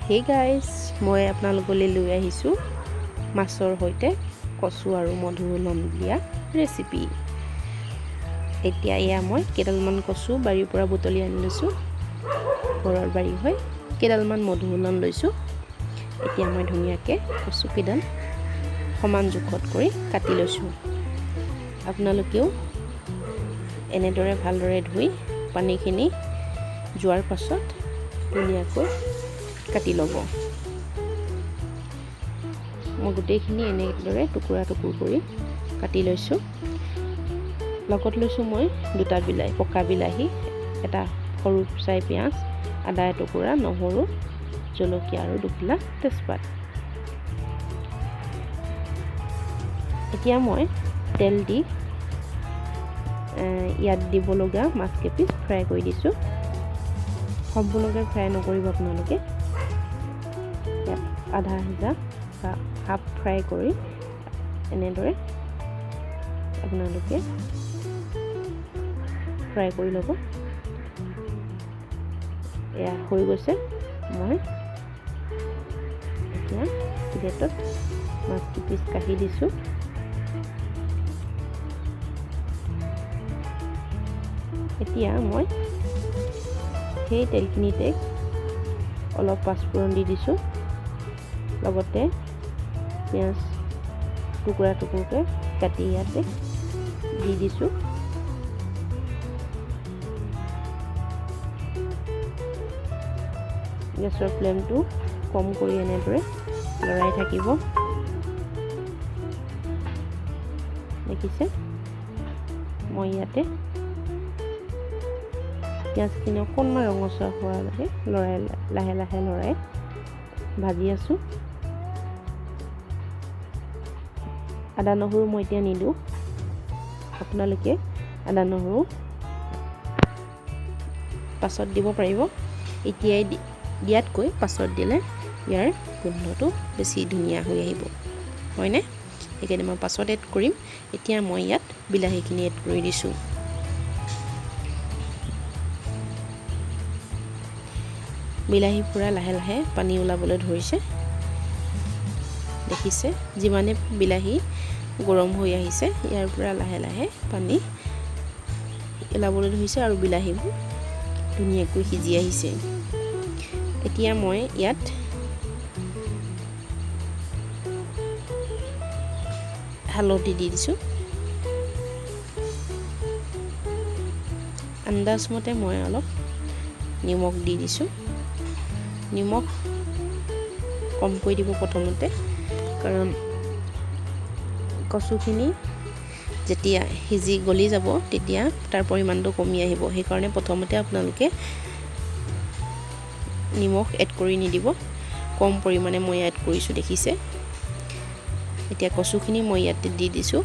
Hey guys, মই আপোনালোকলৈ লৈ আহিছোঁ মাছৰ সৈতে কচু আৰু মধুসোলন দিয়া ৰেচিপি। এতিয়া এয়া মই কেইডালমান কচু বাৰীৰ পৰা বুটলি আনি লৈছোঁ। ঘৰৰ বাৰী হয়। কেইডালমান মধুসোলন লৈছোঁ। এতিয়া মই ধুনীয়াকৈ কচু কেইডাল সমান জোখত কৰি কাটি লৈছোঁ। আপোনালোকেও এনেদৰে ভালদৰে ধুই পানীখিনি যোৱাৰ পাছত ধুনীয়াকৈ কাটি ল'ব। মই গোটেইখিনি এনেদৰে টুকুৰা কৰি কাটি লৈছোঁ। লগত লৈছোঁ মই দুটা বিলাহী, পকা বিলাহী, এটা সৰু চাই পিঁয়াজ, আদা এটুকুৰা, নহৰু, জলকীয়া আৰু দুখিলা তেজপাত। এতিয়া মই তেল দি ইয়াত দিব লগা মাছ কেইপিচ ফ্ৰাই কৰি দিছোঁ। সম্পূৰ্ণকৈ ফ্ৰাই নকৰিব আপোনালোকে। ইয়াত আধা সিজা বা হাফ ফ্ৰাই কৰি এনেদৰে আপোনালোকে ফ্ৰাই কৰি ল'ব। এয়া হৈ গৈছে। মই এতিয়া প্লেটত মাছ কেইপিচ কাঢ়ি দিছোঁ। এতিয়া মই সেই তেলখিনিতে অলপ পাঁচফোৰণ দি দিছোঁ। লগতে পিঁয়াজ টুকুৰাকৈ কাটি ইয়াতে দি দিছোঁ। গেছৰ ফ্লেমটো কম কৰি এনেদৰে লৰাই থাকিব। দেখিছে, মই ইয়াতে পিঁয়াজখিনি অকণমান ৰঙচুৱা হোৱালৈকে লাহে লাহে লৰাই ভাজি আছোঁ। আদা নহৰু মই এতিয়া নিদিওঁ। আপোনালোকে আদা নহৰু পাছত দিব পাৰিব। এতিয়াই দিয়াতকৈ পাছত দিলে ইয়াৰ গোন্ধটো বেছি ধুনীয়া হৈ আহিব, হয়নে? সেইকাৰণে মই পাছত এড কৰিম। এতিয়া মই ইয়াত বিলাহীখিনি এড কৰি দিছোঁ। বিলাহী পূৰা লাহে লাহে পানী ওলাবলৈ ধৰিছে। দেখিছে, যিমানে বিলাহী গৰম হৈ আহিছে ইয়াৰ পৰা লাহে লাহে পানী ওলাবলৈ ধৰিছে আৰু বিলাহীবোৰ ধুনীয়াকৈ সিজি আহিছে। এতিয়া মই ইয়াত হালধি দি দিছোঁ। আন্দাজমতে মই অলপ নিমখ দি দিছোঁ। নিমখ কমকৈ দিব প্ৰথমতে, কাৰণ কচুখিনি যেতিয়া সিজি গলি যাব তেতিয়া তাৰ পৰিমাণটো কমি আহিব। সেইকাৰণে প্ৰথমতে আপোনালোকে নিমখ এড কৰি নিদিব। কম পৰিমাণে মই এড কৰিছোঁ, দেখিছে। এতিয়া কচুখিনি মই ইয়াতে দি দিছোঁ।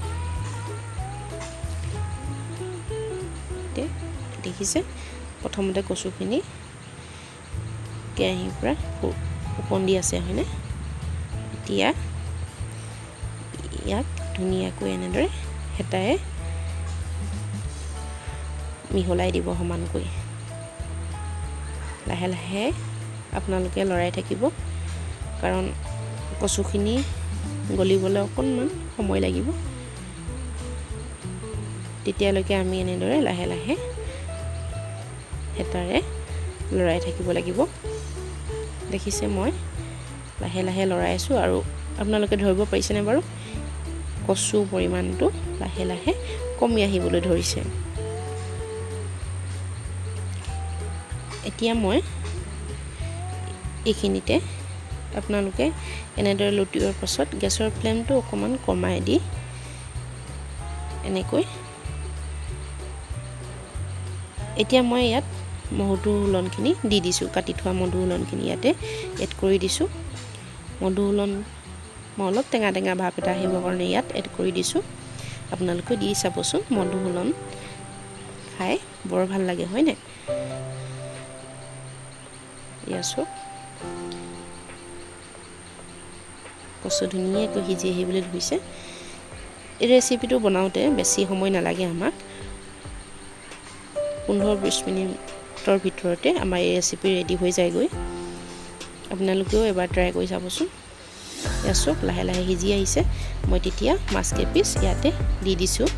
দেখিছে, প্ৰথমতে কচুখিনি কেৰাহীৰ পৰা ওপন্দি আছে, হয়নে? এতিয়া ইয়াক ধুনীয়াকৈ এনেদৰে হেতাৰে মিহলাই দিব সমানকৈ। লাহে লাহে আপোনালোকে লৰাই থাকিব, কাৰণ কচুখিনি গলিবলৈ অকণমান সময় লাগিব। তেতিয়ালৈকে আমি এনেদৰে লাহে লাহে হেতাৰে লৰাই থাকিব লাগিব। দেখিছে, মই লাহে লাহে লৰাই আছোঁ আৰু আপোনালোকে ধৰিব পাৰিছেনে বাৰু? কচুৰ পৰিমাণটো লাহে লাহে কমি আহিবলৈ ধৰিছে। এতিয়া মই এইখিনিতে আপোনালোকে এনেদৰে লুটিওৱাৰ পাছত গেছৰ ফ্লেমটো অকণমান কমাই দি এনেকৈ এতিয়া মই ইয়াত মধুসোলনখিনি দি দিছোঁ। কাটি থোৱা মধুসোলনখিনি ইয়াতে এড কৰি দিছোঁ। মধুসোলন মই অলপ টেঙা টেঙা ভাৱ এটা আহিবৰ কাৰণে ইয়াত এড কৰি দিছোঁ। আপোনালোকে দি চাবচোন, মধুসোলন খাই বৰ ভাল লাগে, হয়নে? ইয়াছো কচু ধুনীয়াকৈ সিজি আহিবলৈ ধৰিছে। এই ৰেচিপিটো বনাওঁতে বেছি সময় নালাগে আমাক। 15-20 মিনিটৰ ভিতৰতে আমাৰ এই ৰেচিপি ৰেডি হৈ যায়গৈ। আপোনালোকেও এবাৰ ট্ৰাই কৰি চাবচোন। এয়া চব লাহে লাহে সিজি আহিছে। মই তেতিয়া মাছ কেইপিচ ইয়াতে দি দিছোঁ।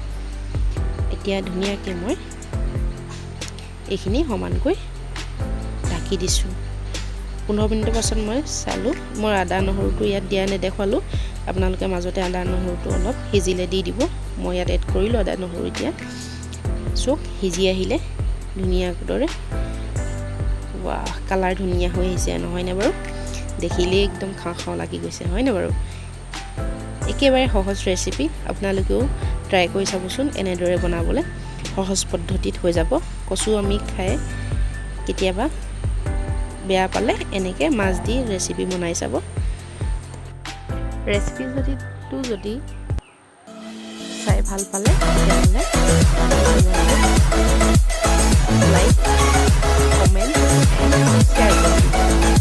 এতিয়া ধুনীয়াকৈ মই এইখিনি সমানকৈ ঢাকি দিছোঁ। 15 মিনিটৰ পাছত মই চালোঁ। মই আদা নহৰুটো ইয়াত দিয়া নেদেখুৱালোঁ। আপোনালোকে মাজতে আদা নহৰুটো অলপ সিজিলে দি দিব। মই ইয়াত এড কৰিলোঁ আদা নহৰু। এতিয়া চব সিজি আহিলে ধুনীয়াকৈ। ৱাহ, কালাৰ ধুনীয়া হৈ আহিছে নহয়নে বাৰু? দেখিলেই একদম খাওঁ খাওঁ লাগি গৈছে, হয়নে বাৰু? একেবাৰে সহজ ৰেচিপি, আপোনালোকেও ট্ৰাই কৰি চাবচোন এনেদৰে বনাবলৈ। সহজ পদ্ধতিত হৈ যাব। কচু আমি খাই কেতিয়াবা বেয়া পালে এনেকৈ মাছ দি ৰেচিপি বনাই চাব। ৰেচিপি যদি চাই ভাল পালে তেতিয়াহ'লে লাইক, কমেণ্ট, শ্বেয়াৰ কৰিব।